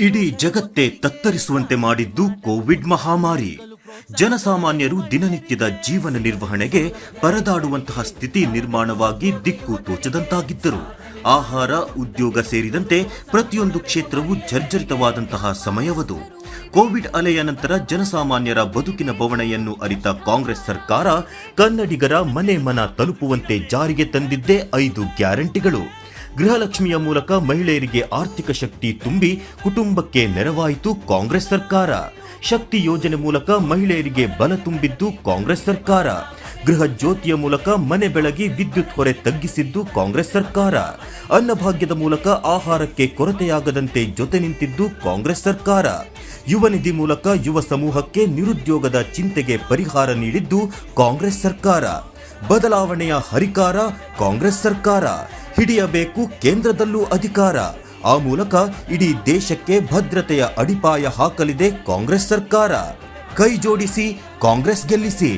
ಇಡೀ ಜಗತ್ತೇ ತತ್ತರಿಸುವಂತೆ ಮಾಡಿದ್ದು ಕೋವಿಡ್ ಮಹಾಮಾರಿ. ಜನಸಾಮಾನ್ಯರು ದಿನನಿತ್ಯದ ಜೀವನ ನಿರ್ವಹಣೆಗೆ ಪರದಾಡುವಂತಹ ಸ್ಥಿತಿ ನಿರ್ಮಾಣವಾಗಿ ದಿಕ್ಕು ತೋಚದಂತಾಗಿದ್ದರು. ಆಹಾರ, ಉದ್ಯೋಗ ಸೇರಿದಂತೆ ಪ್ರತಿಯೊಂದು ಕ್ಷೇತ್ರವೂ ಜರ್ಜರಿತವಾದಂತಹ ಸಮಯವದು. ಕೋವಿಡ್ ಅಲೆಯ ನಂತರ ಜನಸಾಮಾನ್ಯರ ಬದುಕಿನ ಬವಣೆಯನ್ನು ಅರಿತ ಕಾಂಗ್ರೆಸ್ ಸರ್ಕಾರ ಕನ್ನಡಿಗರ ಮನೆ ಮನ ತಲುಪುವಂತೆ ಜಾರಿಗೆ ತಂದಿದ್ದೇ 5 ಗ್ಯಾರಂಟಿಗಳು. ಗೃಹಲಕ್ಷ್ಮಿಯ ಮೂಲಕ ಮಹಿಳೆಯರಿಗೆ ಆರ್ಥಿಕ ಶಕ್ತಿ ತುಂಬಿ ಕುಟುಂಬಕ್ಕೆ ನೆರವಾಯಿತು ಕಾಂಗ್ರೆಸ್ ಸರ್ಕಾರ. ಶಕ್ತಿ ಯೋಜನೆ ಮೂಲಕ ಮಹಿಳೆಯರಿಗೆ ಬಲ ತುಂಬಿದ್ದು ಕಾಂಗ್ರೆಸ್ ಸರ್ಕಾರ. ಗೃಹ ಜ್ಯೋತಿಯ ಮೂಲಕ ಮನೆ ಬೆಳಗಿ ವಿದ್ಯುತ್ ಹೊರೆ ತಗ್ಗಿಸಿದ್ದು ಕಾಂಗ್ರೆಸ್ ಸರ್ಕಾರ. ಅನ್ನಭಾಗ್ಯದ ಮೂಲಕ ಆಹಾರಕ್ಕೆ ಕೊರತೆಯಾಗದಂತೆ ಜೊತೆ ನಿಂತಿದ್ದು ಕಾಂಗ್ರೆಸ್ ಸರ್ಕಾರ. ಯುವ ನಿಧಿ ಮೂಲಕ ಯುವ ಸಮೂಹಕ್ಕೆ ನಿರುದ್ಯೋಗದ ಚಿಂತೆಗೆ ಪರಿಹಾರ ನೀಡಿದ್ದು ಕಾಂಗ್ರೆಸ್ ಸರ್ಕಾರ. ಬದಲಾವಣೆಯ ಹರಿಕಾರ ಕಾಂಗ್ರೆಸ್ ಸರ್ಕಾರ. ಹಿಡಿಯಬೇಕು ಕೇಂದ್ರದಲ್ಲೂ ಅಧಿಕಾರ. ಆ ಮೂಲಕ ಇಡೀ ದೇಶಕ್ಕೆ ಭದ್ರತೆಯ ಅಡಿಪಾಯ ಹಾಕಲಿದೆ ಕಾಂಗ್ರೆಸ್ ಸರ್ಕಾರ. ಕೈ ಜೋಡಿಸಿ ಕಾಂಗ್ರೆಸ್ ಗೆಲ್ಲಿಸಿ.